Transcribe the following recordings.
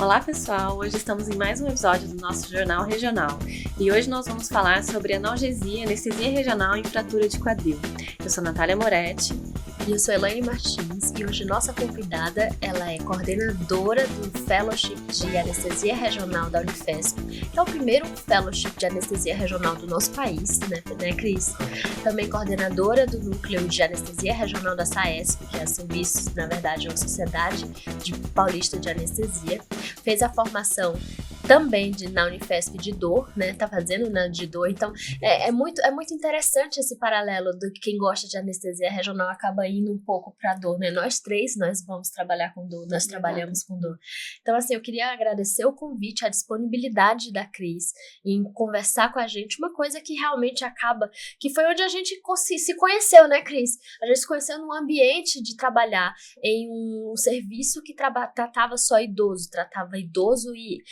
Olá pessoal, hoje estamos em mais um episódio do nosso Jornal Regional e hoje nós vamos falar sobre analgesia, anestesia regional e fratura de quadril. Eu sou Natália Moretti. E eu sou Elaine Martins e hoje nossa convidada, ela é coordenadora do Fellowship de Anestesia Regional da Unifesp, que é o primeiro Fellowship de Anestesia Regional do nosso país, né Cris? Também coordenadora do Núcleo de Anestesia Regional da SAESP, que é a serviço, na verdade, é uma Sociedade Paulista de Anestesia. Fez a formação também na Unifesp de dor, né? Tá fazendo de dor. Então, é muito interessante esse paralelo do que quem gosta de anestesia regional acaba indo um pouco pra dor, né? Nós vamos trabalhar com dor, nós trabalhamos com dor. Então, assim, eu queria agradecer o convite, a disponibilidade da Cris em conversar com a gente, uma coisa que realmente acaba, que foi onde a gente se conheceu, né, Cris? A gente se conheceu num ambiente de trabalhar em um serviço que tratava só idoso, tratava idoso e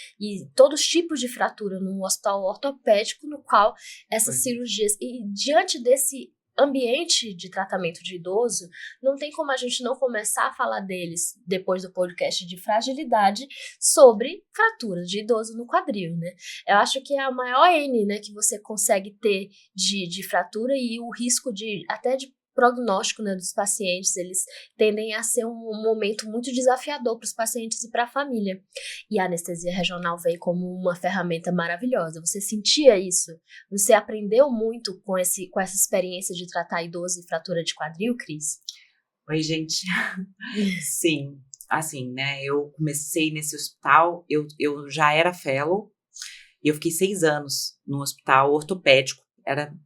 todos os tipos de fratura num hospital ortopédico no qual essas cirurgias, e diante desse ambiente de tratamento de idoso, não tem como a gente não começar a falar deles depois do podcast de fragilidade sobre fraturas de idoso no quadril, né? Eu acho que é a maior N, né, que você consegue ter de fratura e o risco até de prognóstico, né, dos pacientes, eles tendem a ser um momento muito desafiador para os pacientes e para a família. E a anestesia regional veio como uma ferramenta maravilhosa. Você sentia isso? Você aprendeu muito com essa experiência de tratar idoso e fratura de quadril, Cris? Oi, gente. Sim, assim, né, eu comecei nesse hospital, eu já era fellow, e eu fiquei 6 anos no hospital ortopédico.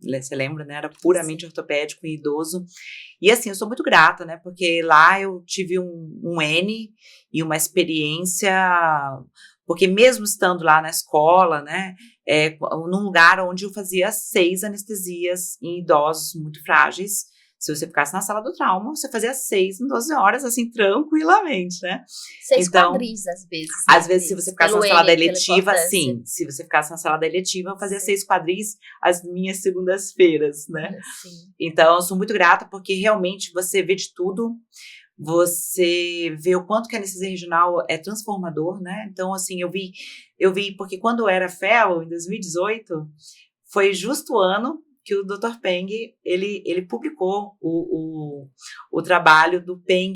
Você lembra, né? Era puramente ortopédico e idoso. E assim, eu sou muito grata, né? Porque lá eu tive um N e uma experiência, porque mesmo estando lá na escola, né? Num lugar onde eu fazia 6 anestesias em idosos muito frágeis. Se você ficasse na sala do trauma, você fazia 6 em 12 horas, assim, tranquilamente, né? 6 quadris, às vezes. Né? Às vezes, se você ficasse na sala da eletiva, sim. Se você ficasse na sala da eletiva, eu fazia 6 quadris as minhas segundas-feiras, né? Sim. Então, eu sou muito grata, porque realmente você vê de tudo. Você vê o quanto que a anestesia regional é transformador, né? Então, assim, eu vi, porque quando eu era fellow, em 2018, foi justo o ano que o Dr. Peng, ele publicou o trabalho do Peng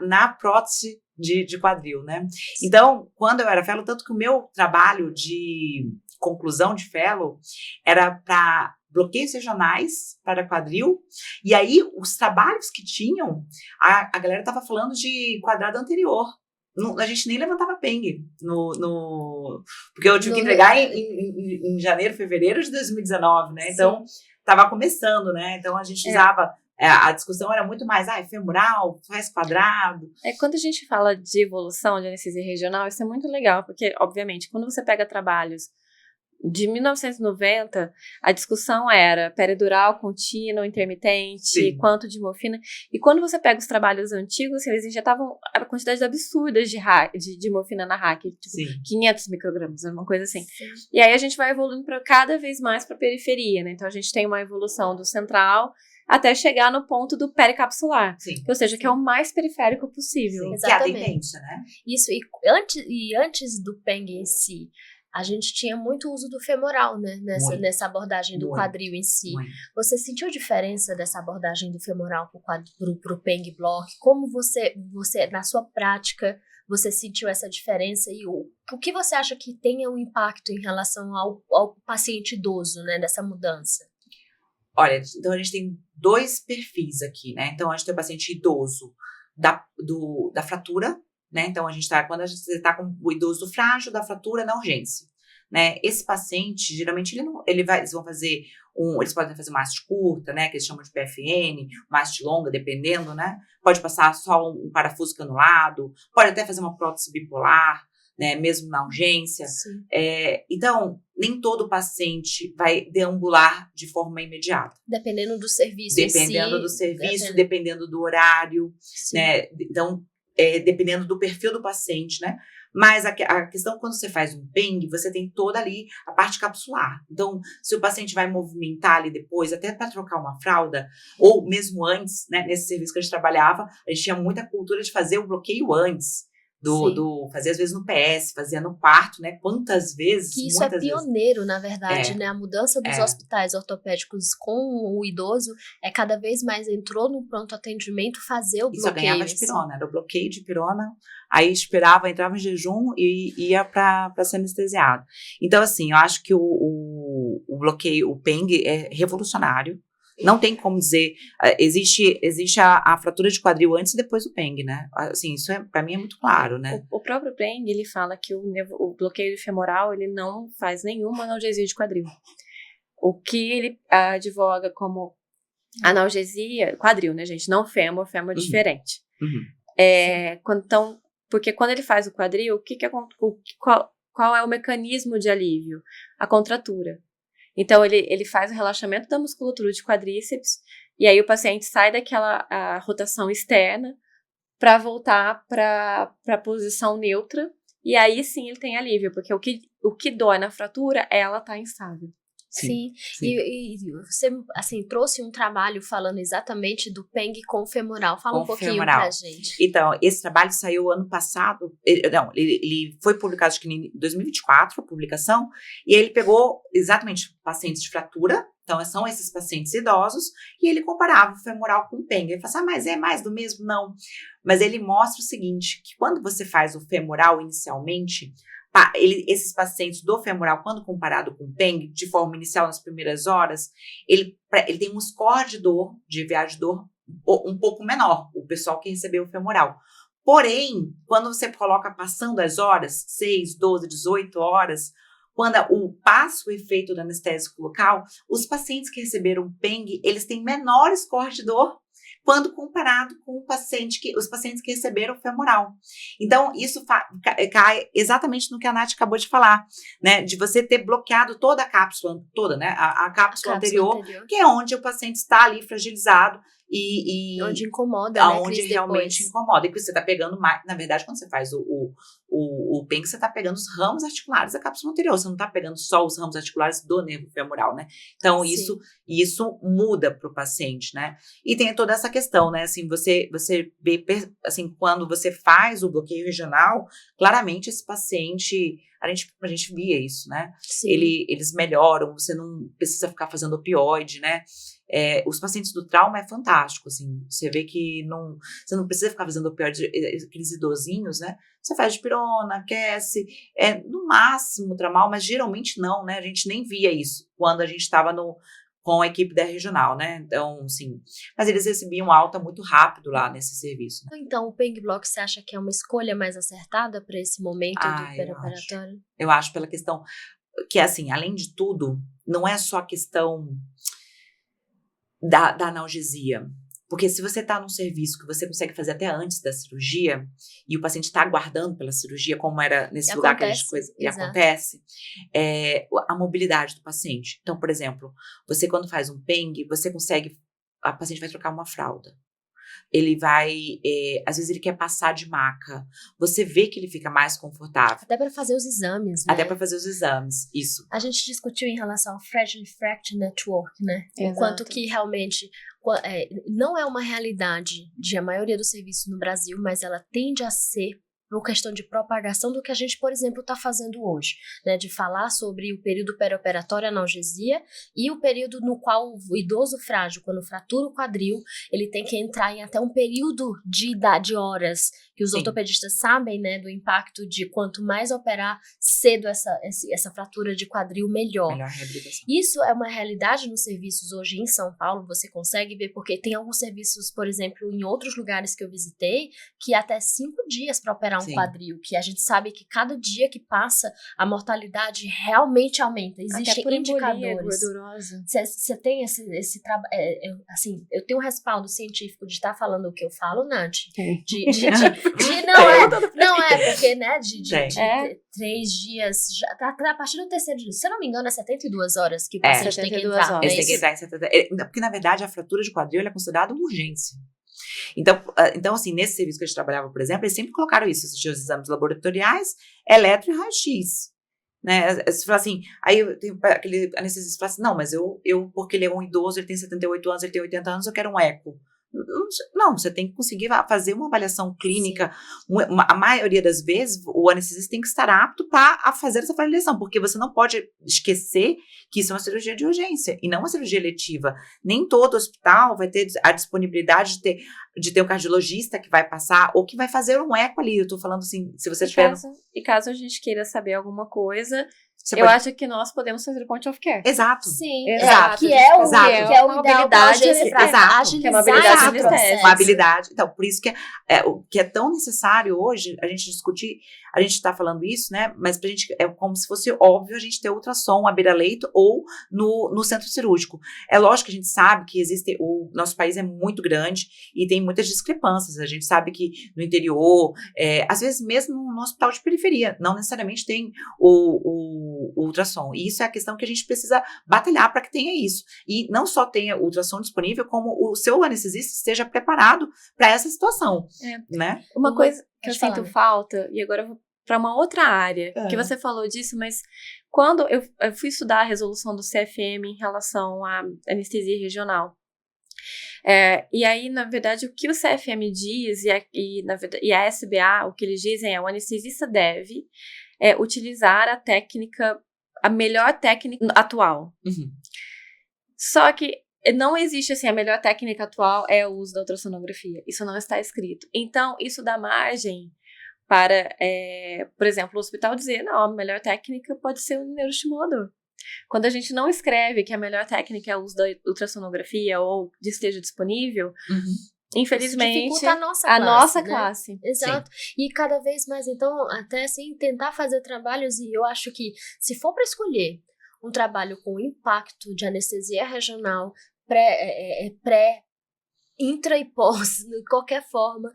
na prótese de quadril, né? Então, quando eu era fellow, tanto que o meu trabalho de conclusão de fellow era para bloqueios regionais para quadril, e aí os trabalhos que tinham, a galera estava falando de quadrado anterior. A gente nem levantava Peng porque eu tive que entregar em janeiro, fevereiro de 2019, né? Então, estava começando, né? Então, a gente usava... A discussão era muito mais, femoral, faz quadrado. Quando a gente fala de evolução de anestesia regional, isso é muito legal, porque, obviamente, quando você pega trabalhos de 1990, a discussão era peridural, contínuo, intermitente, quanto de morfina. E quando você pega os trabalhos antigos, eles injetavam a quantidade absurda de morfina na RAC, tipo 500 microgramas, uma coisa assim. Sim. E aí a gente vai evoluindo cada vez mais para a periferia, né? Então a gente tem uma evolução do central até chegar no ponto do pericapsular, ou seja, que é o mais periférico possível. Sim, exatamente. Que é a tendência, né? Isso, e antes do Peng em si, a gente tinha muito uso do femoral, né? Nessa abordagem do quadril em si. Você sentiu diferença dessa abordagem do femoral pro Peng Block? Como você, na sua prática, você sentiu essa diferença? E o que você acha que tenha um impacto em relação ao paciente idoso, né? Dessa mudança? Olha, então a gente tem 2 perfis aqui, né? Então, a gente tem o paciente idoso da fratura, né? Então, quando você está com o idoso frágil da fratura na urgência, né? Esse paciente, geralmente, eles vão fazer eles podem fazer uma haste curta, né? Que eles chamam de PFN, uma haste longa, dependendo, né? Pode passar só um parafuso canulado, pode até fazer uma prótese bipolar, né? Mesmo na urgência. Então, nem todo paciente vai deambular de forma imediata. Dependendo do serviço. Dependendo do horário, né? Então, dependendo do perfil do paciente, né? Mas a questão, quando você faz um Peng, você tem toda ali a parte capsular. Então, se o paciente vai movimentar ali depois, até para trocar uma fralda, ou mesmo antes, né, nesse serviço que a gente trabalhava, a gente tinha muita cultura de fazer o bloqueio antes. Fazia às vezes no PS, fazia no quarto, né? Quantas vezes? Que isso é pioneiro, na verdade, É. né? A mudança dos hospitais ortopédicos com o idoso cada vez mais entrou no pronto atendimento fazer o bloqueio. Só ganhava de pirona, era o bloqueio de pirona, aí esperava, entrava em jejum e ia para ser anestesiado. Então, assim, eu acho que o bloqueio, o PENG é revolucionário. Não tem como dizer, existe a fratura de quadril antes e depois do PENG, né? Assim, isso para mim é muito claro, né? O próprio PENG, ele fala que o bloqueio femoral, ele não faz nenhuma analgesia de quadril. O que ele advoga como analgesia, quadril, né, gente? Não fêmur é diferente. Porque quando ele faz o quadril, qual é o mecanismo de alívio? A contratura. Então, ele faz o relaxamento da musculatura de quadríceps, e aí o paciente sai daquela rotação externa para voltar para a posição neutra, e aí sim ele tem alívio, porque o que dói na fratura, ela tá instável. Sim. E você, assim, trouxe um trabalho falando exatamente do PENG com o femoral. Fala um pouquinho pra gente. Então, esse trabalho saiu ano passado, ele foi publicado acho que em 2024, a publicação, e ele pegou exatamente pacientes de fratura, então são esses pacientes idosos, e ele comparava o femoral com o PENG. Ele fala assim, mas é mais do mesmo? Não. Mas ele mostra o seguinte, que quando você faz o femoral inicialmente, esses pacientes do femoral, quando comparado com o PENG, de forma inicial, nas primeiras horas, ele tem um score de dor, de IVA de dor, um pouco menor, o pessoal que recebeu o femoral. Porém, quando você coloca passando as horas, 6, 12, 18 horas, quando passa o efeito do anestésico local, os pacientes que receberam PENG, eles têm menor score de dor quando comparado com os pacientes que receberam o femoral. Então, isso cai exatamente no que a Nath acabou de falar, né? De você ter bloqueado toda a cápsula, né? A cápsula anterior, que é onde o paciente está ali fragilizado e onde incomoda, onde realmente incomoda. E que você está pegando mais, na verdade, quando você faz o PENG, você está pegando os ramos articulares da cápsula anterior, você não está pegando só os ramos articulares do nervo femoral, né? Então, isso muda para o paciente, né? E tem toda essa questão, né? Assim, você vê, assim, quando você faz o bloqueio regional, claramente esse paciente, a gente via isso, né? Eles melhoram, você não precisa ficar fazendo opioide, né? Os pacientes do trauma é fantástico, assim, você vê que você não precisa ficar fazendo opioide, aqueles idosinhos, né? Você faz dipirona, aquece, no máximo tramal, mas geralmente não, né? A gente nem via isso quando a gente estava com a equipe da regional, né? Então, sim. Mas eles recebiam alta muito rápido lá nesse serviço. Né? Então, o PENG Block, você acha que é uma escolha mais acertada para esse momento do perioperatório? Eu acho pela questão que, assim, além de tudo, não é só a questão da analgesia. Porque se você está num serviço que você consegue fazer até antes da cirurgia, e o paciente está aguardando pela cirurgia, como era nesse lugar que a gente acontece, a mobilidade do paciente. Então, por exemplo, você quando faz um PENG, a paciente vai trocar uma fralda. Ele vai, às vezes ele quer passar de maca. Você vê que ele fica mais confortável. Até para fazer os exames, né? Até para fazer os exames, isso. A gente discutiu em relação ao Fragile Fracture Network, né? Exato. Enquanto que realmente não é uma realidade de a maioria dos serviços no Brasil, mas ela tende a ser por questão de propagação do que a gente, por exemplo, está fazendo hoje, né, de falar sobre o período perioperatório, analgesia, e o período no qual o idoso frágil, quando fratura o quadril, ele tem que entrar em até um período de horas, que os ortopedistas sabem, né, do impacto de quanto mais operar cedo essa fratura de quadril, melhor. Melhor reabilitação. Isso é uma realidade nos serviços hoje em São Paulo, você consegue ver, porque tem alguns serviços, por exemplo, em outros lugares que eu visitei, que até 5 dias para operar um quadril, que a gente sabe que cada dia que passa, a mortalidade realmente aumenta. Existem indicadores. Você tem esse trabalho, assim, eu tenho um respaldo científico de estar falando o que eu falo, Nath. Não é, porque, né, de 3 dias, a partir do 3º dia, se eu não me engano, é 72 horas que o paciente tem que entrar. Porque, na verdade, a fratura de quadril é considerada uma urgência. Então, assim, nesse serviço que a gente trabalhava, por exemplo, eles sempre colocaram isso, os exames laboratoriais, eletro e raio-x. Né? Você fala assim, aí tem aquele anestesista que fala assim, não, mas eu porque ele é um idoso, ele tem 78 anos, ele tem 80 anos, eu quero um eco. Não, você tem que conseguir fazer uma avaliação clínica. A maioria das vezes, o anestesista tem que estar apto para fazer essa avaliação, porque você não pode esquecer que isso é uma cirurgia de urgência e não uma cirurgia eletiva. Nem todo hospital vai ter a disponibilidade de ter um cardiologista que vai passar ou que vai fazer um eco ali. Eu tô falando assim, se você tiver... E caso a gente queira saber alguma coisa... Você eu pode... acho que nós podemos fazer o point of care. Exato. Sim, exato. Que é o uma habilidade, exato. Que é uma habilidade uma habilidade. Então, por isso que o que é tão necessário hoje a gente discutir, a gente está falando isso, né? Mas pra gente é como se fosse óbvio a gente ter ultrassom à beira-leito ou no centro cirúrgico. É lógico que a gente sabe que existe, o nosso país é muito grande e tem muitas discrepâncias. A gente sabe que no interior, às vezes mesmo no hospital de periferia, não necessariamente tem o ultrassom. E isso é a questão que a gente precisa batalhar para que tenha isso. E não só tenha o ultrassom disponível, como o seu anestesista esteja preparado para essa situação, né? Uma coisa que eu sinto falta, e agora eu vou para uma outra área, que você falou disso, mas quando eu fui estudar a resolução do CFM em relação à anestesia regional, e aí, na verdade, o que o CFM diz e a SBA, o que eles dizem é o anestesista deve utilizar a melhor técnica atual. Uhum. Só que não existe assim, a melhor técnica atual é o uso da ultrassonografia. Isso não está escrito. Então, isso dá margem para, por exemplo, o hospital dizer, não, a melhor técnica pode ser o neuroestimulador. Quando a gente não escreve que a melhor técnica é o uso da ultrassonografia ou de esteja disponível, infelizmente, dificulta a nossa classe, né? Exato. Sim. E cada vez mais, então, até assim, tentar fazer trabalhos, e eu acho que se for para escolher um trabalho com impacto de anestesia regional, intra e pós, de qualquer forma,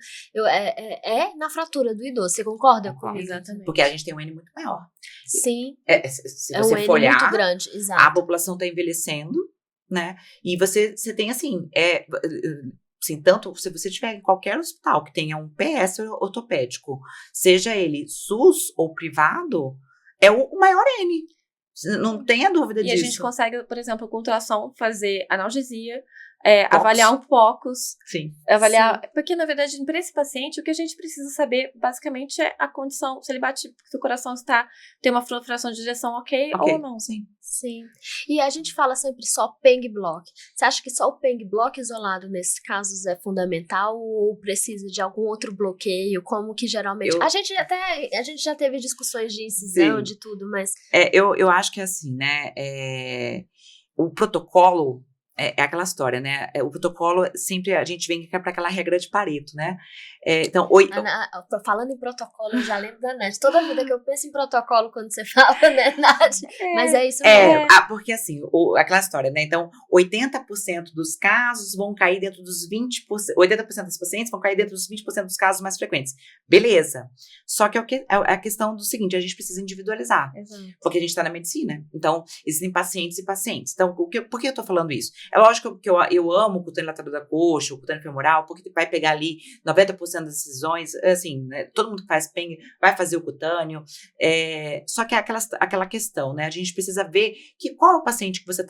na fratura do idoso. Você concorda comigo? Exatamente. Porque a gente tem um N muito maior. Sim. Se você for olhar, muito grande, exato. A população está envelhecendo, né? E você tem assim, tanto se você tiver em qualquer hospital que tenha um PS ortopédico, seja ele SUS ou privado, é o maior N. Não tenha dúvida disso. E a gente consegue, por exemplo, com ultrassom, fazer analgesia, avaliar um POCUS. Sim. Avaliar. Sim. Porque, na verdade, para esse paciente, o que a gente precisa saber, basicamente, é a condição, se ele bate, se o coração tem uma fração de ejeção ok ou não. Sim. Sim. E a gente fala sempre só PENG block. Você acha que só o PENG block isolado, nesses casos, é fundamental ou precisa de algum outro bloqueio? Como que geralmente... A gente já teve discussões de incisão, de tudo, mas... Eu acho que é assim, né? O protocolo... É aquela história, né? O protocolo, sempre a gente vem para aquela regra de Pareto, né? Então, falando em protocolo, eu já lembro da Nath. Toda vida que eu penso em protocolo quando você fala, né, Nath? Mas é isso mesmo. Porque assim, aquela história, né? Então, 80% dos casos vão cair dentro dos 20%, 80% dos pacientes vão cair dentro dos 20% dos casos mais frequentes. Beleza. Só que é a questão do seguinte, a gente precisa individualizar. Exato. Porque a gente está na medicina. Então, existem pacientes e pacientes. Então, por que eu tô falando isso? É lógico que eu amo o cutâneo lateral da coxa, o cutâneo femoral, porque vai pegar ali 90% das decisões, assim, né, todo mundo que faz PENG vai fazer o cutâneo, só que é aquela questão, né, a gente precisa ver qual é o paciente que você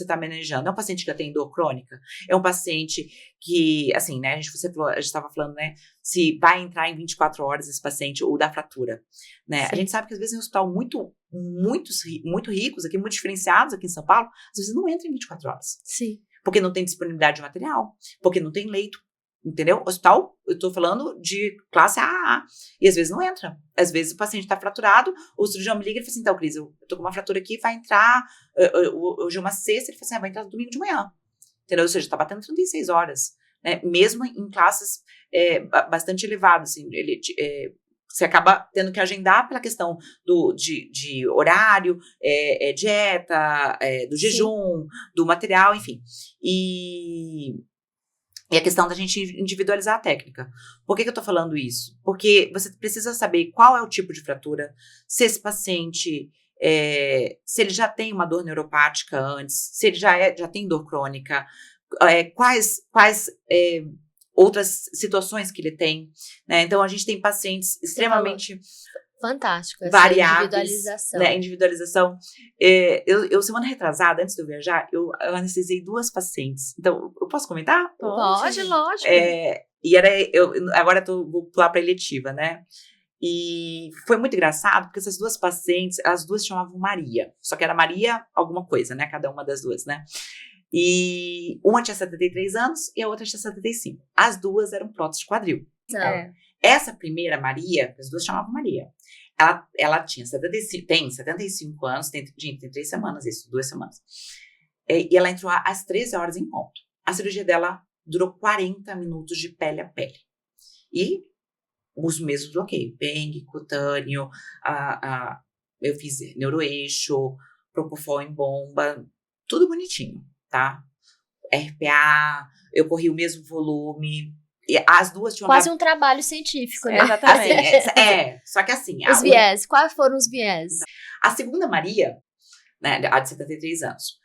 tá manejando. É um paciente que já tem dor crônica? É um paciente que, assim, né, a gente estava falando, né, se vai entrar em 24 horas esse paciente, ou da fratura, né? Sim. A gente sabe que às vezes em um hospital muito ricos aqui, muito diferenciados aqui em São Paulo, às vezes não entra em 24 horas. Sim. Porque não tem disponibilidade de material, porque não tem leito, entendeu? Hospital, eu tô falando de classe AA, e às vezes não entra. Às vezes o paciente tá fraturado, o cirurgião me liga e fala assim, então, Cris, eu tô com uma fratura aqui, vai entrar, hoje é uma sexta, ele fala assim, vai entrar domingo de manhã, entendeu? Ou seja, tá batendo 36 horas, né? Mesmo em classes bastante elevadas, assim, você acaba tendo que agendar pela questão de horário, dieta, do jejum, do material, enfim. E a questão da gente individualizar a técnica. Por que eu tô falando isso? Porque você precisa saber qual é o tipo de fratura, se esse paciente... se ele já tem uma dor neuropática antes, se ele já tem dor crônica, quais outras situações que ele tem, né? Então, a gente tem pacientes extremamente... Fantástico, essa variáveis, individualização. Né, individualização. Eu, semana retrasada, antes de eu viajar, eu anestesiei 2 pacientes. Então, eu posso comentar? Pode, lógico. E agora vou pular para a eletiva, né? E foi muito engraçado, porque essas 2 pacientes, as 2 chamavam Maria. Só que era Maria alguma coisa, né? Cada uma das 2, né? E uma tinha 73 anos e a outra tinha 75. As 2 eram prótese de quadril. Essa primeira Maria, as 2 chamavam Maria. Ela tinha 75 anos, tem 3 semanas, 2 semanas. E ela entrou às 13 horas em ponto. A cirurgia dela durou 40 minutos de pele a pele. E os mesmos bloqueios, bang, cutâneo, eu fiz neuroeixo, propofol em bomba, tudo bonitinho, tá? RPA, eu corri o mesmo volume. E as 2 tinham quase um trabalho científico, né? Exatamente. Assim, só que assim... Os viés, quais foram os viés? A segunda Maria, né, a de 73 anos,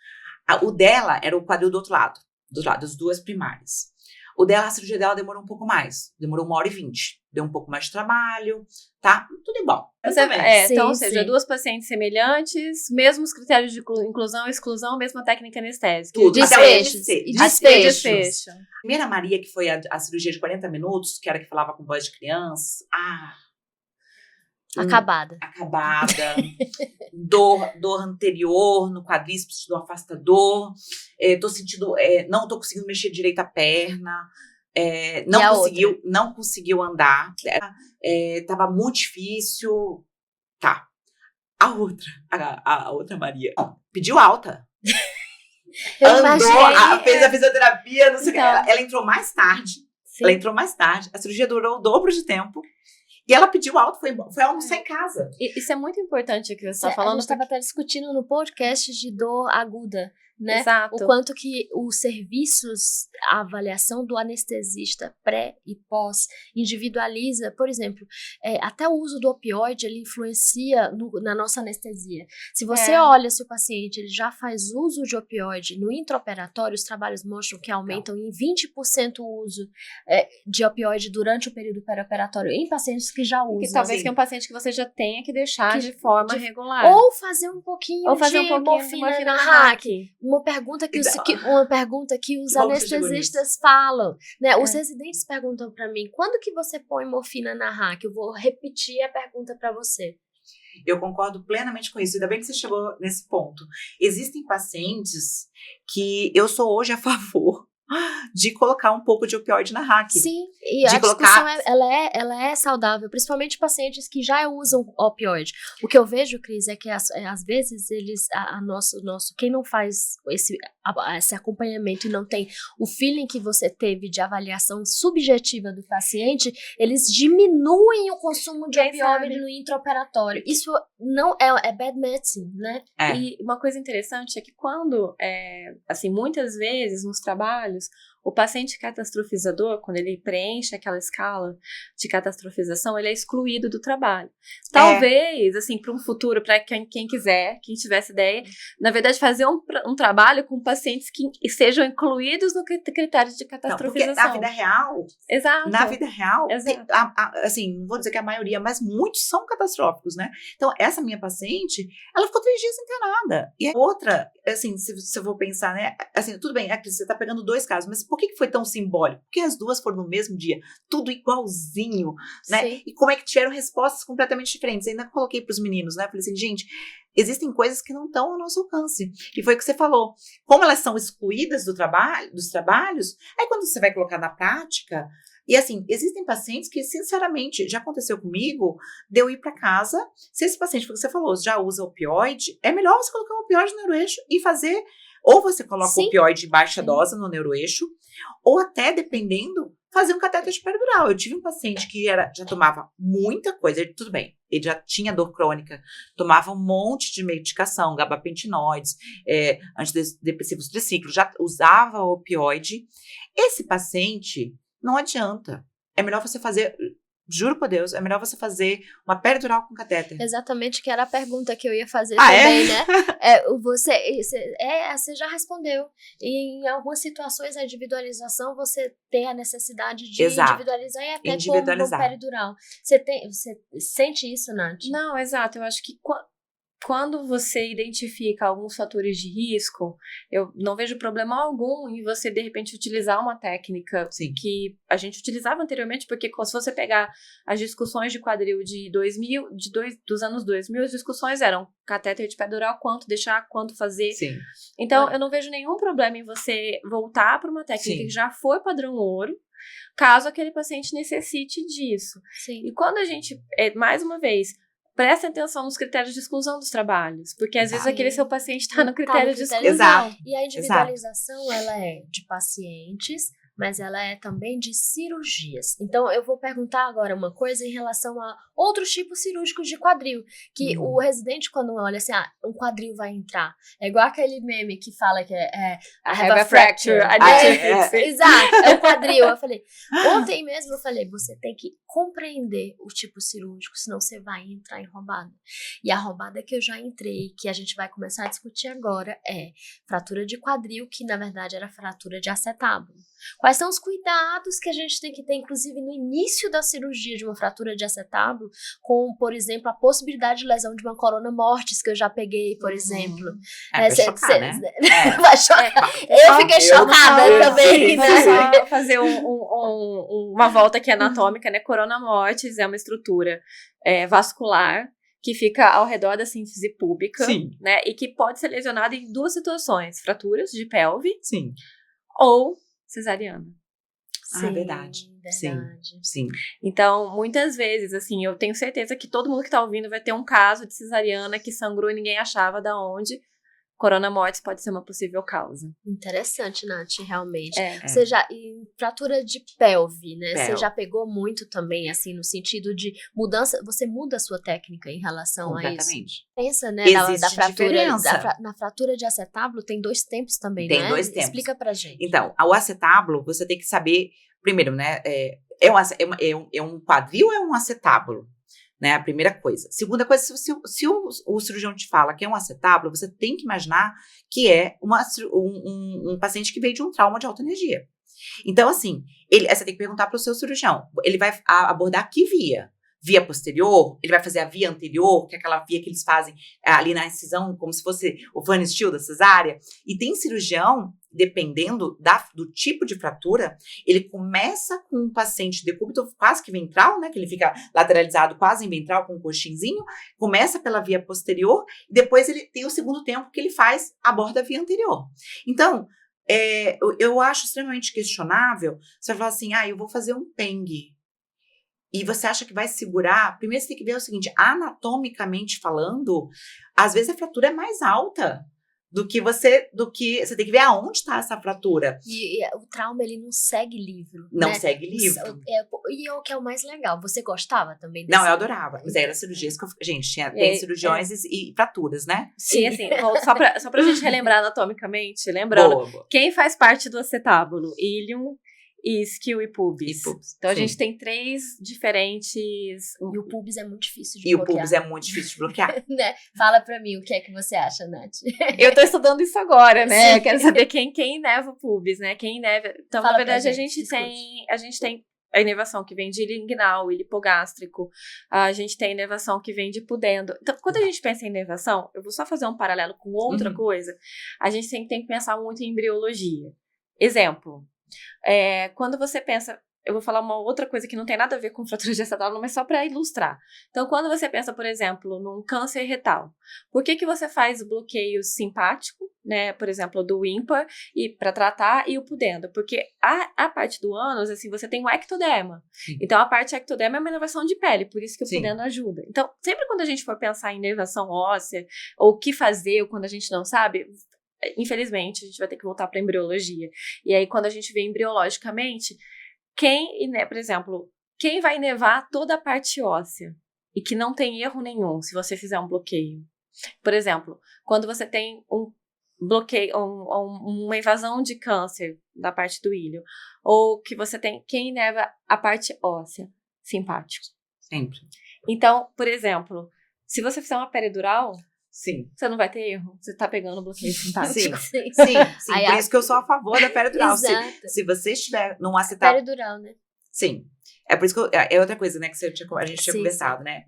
o dela era o quadril do outro lado, das 2 primárias. O dela, a cirurgia dela demorou um pouco mais, demorou 1h20. Deu um pouco mais de trabalho, tá? Tudo bom. Então, ou seja, 2 pacientes semelhantes, mesmos critérios de inclusão e exclusão, mesma técnica anestésica. Tudo. Desfecho. A primeira Maria, que foi a cirurgia de 40 minutos, que era que falava com voz de criança. Acabada. Dor anterior no quadríceps, do afastador. Tô sentindo, não tô conseguindo mexer direito a perna. Não conseguiu andar. Tava muito difícil. Tá. A outra Maria pediu alta. Fez a fisioterapia, não sei o que. Ela entrou mais tarde. A cirurgia durou o dobro de tempo. E ela pediu alta, foi almoçar em casa. Isso é muito importante o que você está falando. A gente estava até discutindo no podcast de dor aguda, né? Exato. O quanto que os serviços, a avaliação do anestesista pré e pós individualiza, por exemplo, até o uso do opioide, ele influencia na nossa anestesia. Se você olha se o paciente ele já faz uso de opioide no intraoperatório, os trabalhos mostram que aumentam em 20% o uso de opioide durante o período pré-operatório em pacientes que já usam. Que talvez que é um paciente que você já tenha que deixar de forma regular. Ou fazer um pouquinho de morfina na hack. Uma pergunta que os anestesistas falam, né? Os residentes perguntam para mim, quando que você põe morfina na hack? Eu vou repetir a pergunta para você. Eu concordo plenamente com isso, ainda bem que você chegou nesse ponto. Existem pacientes que eu sou hoje a favor de colocar um pouco de opioide na hack. Sim, e a discussão ela é saudável, principalmente pacientes que já usam opioide. O que eu vejo, Cris, é que às vezes eles, quem não faz esse acompanhamento e não tem o feeling que você teve de avaliação subjetiva do paciente, eles diminuem o consumo de opioide no intraoperatório. Isso não é bad medicine, né? E uma coisa interessante é que quando, assim, muitas vezes nos trabalhos, o paciente catastrofizador, quando ele preenche aquela escala de catastrofização, ele é excluído do trabalho. Talvez, assim, para um futuro, para quem quiser, quem tivesse ideia, na verdade, fazer um trabalho com pacientes que sejam incluídos no critério de catastrofização. Porque na vida real, exato. Na vida real, assim, não vou dizer que a maioria, mas muitos são catastróficos, né? Então, essa minha paciente, ela ficou 3 dias internada. E a outra, assim, se eu vou pensar, né? Assim, tudo bem, você tá pegando 2 casos, mas por que foi tão simbólico? Porque as 2 foram no mesmo dia, tudo igualzinho, né? Sim. E como é que tiveram respostas completamente diferentes? Ainda coloquei pros meninos, né? Falei assim, gente, existem coisas que não estão ao nosso alcance. E foi o que você falou. Como elas são excluídas dos trabalhos, aí quando você vai colocar na prática... E assim, existem pacientes que, sinceramente, já aconteceu comigo, de eu ir para casa, se esse paciente, porque você falou, já usa opioide, é melhor você colocar um opioide no neuroeixo e fazer, ou você coloca o opioide de baixa dose no neuroeixo, ou até, dependendo, fazer um catéter de peridural. Eu tive um paciente que já tomava muita coisa, tudo bem, ele já tinha dor crônica, tomava um monte de medicação, gabapentinoides, antidepressivos triciclo, já usava opioide. Esse paciente... Não adianta. É melhor você fazer juro por Deus, é melhor você fazer uma peridural com catéter. Exatamente, que era a pergunta que eu ia fazer Ah, também, é? né? Você já respondeu. E em algumas situações, a individualização, você tem a necessidade de Exato. individualizar e até Individualizar. como peridural. Você sente isso, Nath? Não, exato. Eu acho que quando você identifica alguns fatores de risco, eu não vejo problema algum em você, de repente, utilizar uma técnica Sim. que a gente utilizava anteriormente, porque se você pegar as discussões de quadril de 2000, dos anos 2000, as discussões eram catéter de pedural, quanto deixar, quanto fazer. Sim. Então, eu não vejo nenhum problema em você voltar para uma técnica Sim. que já foi padrão ouro, caso aquele paciente necessite disso. Sim. E quando a gente, mais uma vez, presta atenção nos critérios de exclusão dos trabalhos, porque às vezes Sim. aquele seu paciente está no critério de critério. exclusão. Exato. E a individualização, ela é de pacientes, mas ela é também de cirurgias. Então, eu vou perguntar agora uma coisa em relação a outros tipos cirúrgicos de quadril, que o residente, quando olha assim, um quadril vai entrar, é igual aquele meme que fala que I have a fracture. I need to fix it. Exato, é o quadril. Eu falei, ontem mesmo eu falei, você tem que compreender o tipo cirúrgico, senão você vai entrar em roubada. E a roubada que eu já entrei, que a gente vai começar a discutir agora, é fratura de quadril, que na verdade era fratura de acetábulo. Quais são os cuidados que a gente tem que ter, inclusive no início da cirurgia de uma fratura de acetábulo, com, por exemplo, a possibilidade de lesão de uma corona mortis, que eu já peguei, por exemplo. Vai chocar, né? Vai chocar. Eu fiquei chocada também, né? Vamos só fazer uma volta aqui anatômica, né? Corona mortis é uma estrutura vascular que fica ao redor da síntese púbica, Sim. né? E que pode ser lesionada em duas situações: fraturas de pelve Sim. ou cesariana. Ah, verdade. Sim. Então, muitas vezes, assim, eu tenho certeza que todo mundo que tá ouvindo vai ter um caso de cesariana que sangrou e ninguém achava da onde. Corona mortis pode ser uma possível causa. Interessante, Nath, realmente. É. E fratura de pelve, né? Você já pegou muito também, assim, no sentido de mudança, você muda a sua técnica em relação a isso? Completamente. Pensa, né, Existe diferença. na fratura de acetábulo tem 2 tempos também, né? Tem 2 tempos. Explica pra gente. Então, o acetábulo, você tem que saber, primeiro, né, é um quadril ou é um acetábulo? Né, a primeira coisa. Segunda coisa, se o cirurgião te fala que é um acetábulo, você tem que imaginar que é um paciente que veio de um trauma de alta energia. Então, assim, você tem que perguntar para o seu cirurgião. Ele vai abordar que via? Via posterior? Ele vai fazer a via anterior, que é aquela via que eles fazem ali na incisão, como se fosse o Van Steel da cesárea. E tem cirurgião, dependendo do tipo de fratura, ele começa com um paciente decúbito quase que ventral, né, que ele fica lateralizado quase em ventral com um coxinzinho, começa pela via posterior, e depois ele tem o segundo tempo que ele aborda a via anterior. Então, eu acho extremamente questionável, você vai falar assim, eu vou fazer um PENG, e você acha que vai segurar. Primeiro você tem que ver o seguinte, anatomicamente falando, às vezes a fratura é mais alta do que você tem que ver aonde está essa fratura. E o trauma, ele não segue livro. Não né? segue livro. E o que é o mais legal, você gostava também desse? Não, eu adorava. Mas era cirurgias que gente, tem cirurgiões e fraturas, né? Sim, assim, só pra gente relembrar anatomicamente, lembrando, Boa. Quem faz parte do acetábulo? Ilium, isquio e pubis. Então, a gente tem 3 diferentes... E o pubis é muito difícil de bloquear. E o pubis é muito difícil de bloquear. Né? Fala pra mim, o que é que você acha, Nath? Eu tô estudando isso agora, né? Sim. Eu quero saber quem ineva o pubis, né? Quem ineva... Então, Fala na verdade, pra a gente tem a inervação que vem de linguinal, hipogástrico. A gente tem a inervação que vem de pudendo. Então, quando a gente pensa em inervação, eu vou só fazer um paralelo com outra coisa, a gente tem que pensar muito em embriologia. Exemplo, quando você pensa... Eu vou falar uma outra coisa que não tem nada a ver com fratura de acetábulo, mas só para ilustrar. Então, quando você pensa, por exemplo, num câncer retal, por que você faz o bloqueio simpático, né, por exemplo, do ímpar, e para tratar, e o pudendo? Porque a parte do ânus, assim, você tem o ectoderma. Sim. Então, a parte ectoderma é uma inervação de pele, por isso que o Sim. pudendo ajuda. Então, sempre quando a gente for pensar em inervação óssea, ou o que fazer, ou quando a gente não sabe... Infelizmente, a gente vai ter que voltar para embriologia. E aí, quando a gente vê embriologicamente, por exemplo, quem vai inervar toda a parte óssea e que não tem erro nenhum se você fizer um bloqueio? Por exemplo, quando você tem um bloqueio, uma invasão de câncer da parte do ilho, ou que você tem quem inerva a parte óssea? simpático. Sempre. Então, por exemplo, se você fizer uma peridural, Sim. você não vai ter erro. Você tá pegando o bloqueio simpático. Sim. Sim. Sim. Aí Por isso que eu sou a favor da peridural. Exato. Se você estiver num acetábulo... Peridural, né? Sim. É por isso que é outra coisa, né, que a gente tinha Sim, conversado, né?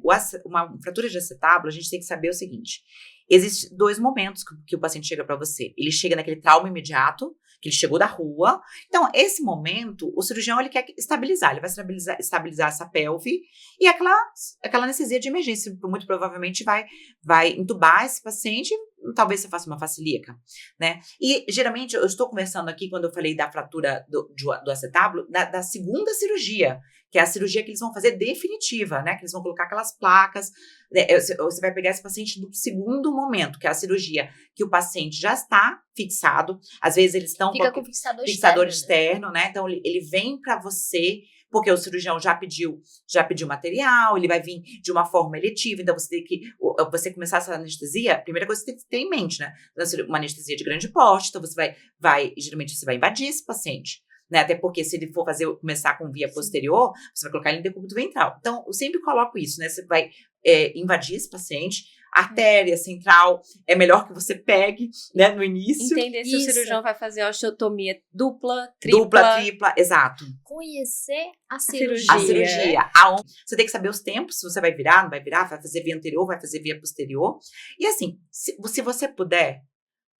Uma fratura de acetábulo, a gente tem que saber o seguinte. Existem 2 momentos que o paciente chega para você. Ele chega naquele trauma imediato, que ele chegou da rua. Então, esse momento, o cirurgião, ele quer estabilizar. Ele vai estabilizar essa pelve e aquela anestesia de emergência. Muito provavelmente vai entubar esse paciente. Talvez você faça uma facilíaca, né? E, geralmente, eu estou conversando aqui, quando eu falei da fratura do acetábulo, da segunda cirurgia, que é a cirurgia que eles vão fazer definitiva, né? Que eles vão colocar aquelas placas, né? Você vai pegar esse paciente do segundo momento, que é a cirurgia que o paciente já está fixado. Às vezes eles estão Fica com fixador externo, né? Então ele vem para você, porque o cirurgião já pediu material, ele vai vir de uma forma eletiva, então você começar essa anestesia, a primeira coisa que você tem que ter em mente, né? Uma anestesia de grande porte, então você geralmente você vai invadir esse paciente. Né? Até porque se ele for começar com via posterior, você vai colocar ele em decúbito ventral. Então, eu sempre coloco isso, né? Você vai invadir esse paciente, artéria central, é melhor que você pegue, né, no início. Entender se o cirurgião vai fazer osteotomia dupla, tripla, exato. Conhecer a cirurgia. A cirurgia. Você tem que saber os tempos, se você vai virar, não vai virar, vai fazer via anterior, vai fazer via posterior. E assim, se você puder,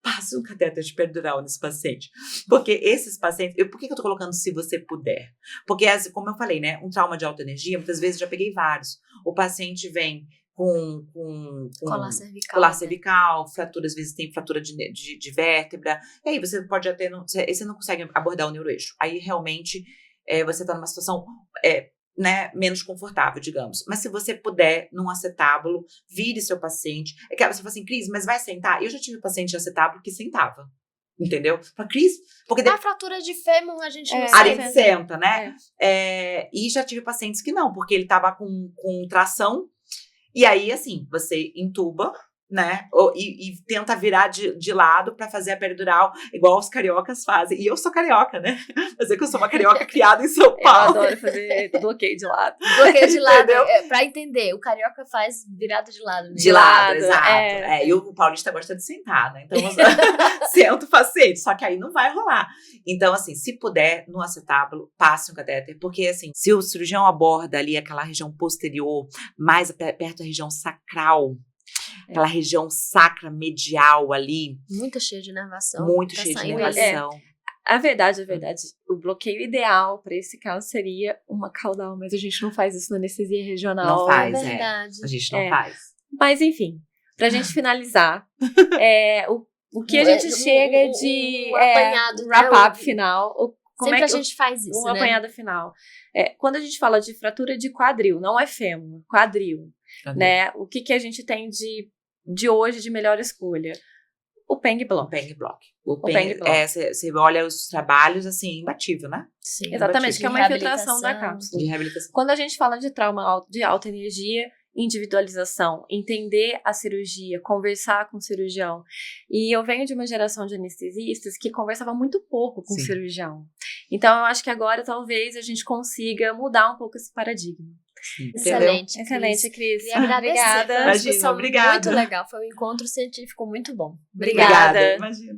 passe um catéter de peridural nesse paciente. Porque esses pacientes... Por que eu tô colocando se você puder? Porque, como eu falei, né? Um trauma de alta energia, muitas vezes eu já peguei vários. O paciente vem com colar cervical, fratura, às vezes tem fratura de vértebra. E aí você pode até... Você não consegue abordar o neuroeixo. Aí, realmente, você tá numa situação... né, menos confortável, digamos. Mas se você puder, num acetábulo, vire seu paciente. É que você fala assim, Cris, mas vai sentar? Eu já tive paciente de acetábulo que sentava. Entendeu? Fala, Cris, porque... A fratura de fêmur, a gente não sabe. A gente senta, né? E já tive pacientes que não, porque ele tava com tração. E aí, assim, você entuba, né? E tenta virar de lado pra fazer a peridural, igual os cariocas fazem. E eu sou carioca, né? Fazer que eu sou uma carioca criada em São Paulo. Eu adoro fazer bloqueio de lado. Bloqueio de lado, pra entender. O carioca faz virado de lado. Né? De lado, exato. E o paulista gosta de sentar, né? Então, senta o paciente. Só que aí não vai rolar. Então, assim, se puder, no acetábulo, passe um catéter. Porque, assim, se o cirurgião aborda ali aquela região posterior, mais perto da região sacral, aquela região sacra medial ali. Muito cheia de inervação. Muito cheia de inervação. A verdade, o bloqueio ideal para esse caso seria uma caudal, mas a gente não faz isso na anestesia regional. Não faz, é verdade. A gente não faz. Mas, enfim, pra gente finalizar, o que a gente chega de apanhado, wrap-up final. Sempre a gente faz isso, né? Apanhado final. Quando a gente fala de fratura de quadril, não é fêmur, quadril. Né? O que a gente tem de hoje de melhor escolha? O Peng Block. O Peng Block. Você olha os trabalhos, assim, imbatível, né? Sim, exatamente, que é uma infiltração da cápsula. De reabilitação. Quando a gente fala de trauma de alta energia, individualização, entender a cirurgia, conversar com o cirurgião. E eu venho de uma geração de anestesistas que conversava muito pouco com o cirurgião. Então, eu acho que agora, talvez, a gente consiga mudar um pouco esse paradigma. Excelente, Cris. E agradecer. Obrigada. Foi uma discussão obrigada. muito legal. Foi um encontro científico muito bom. Obrigada. Imagina.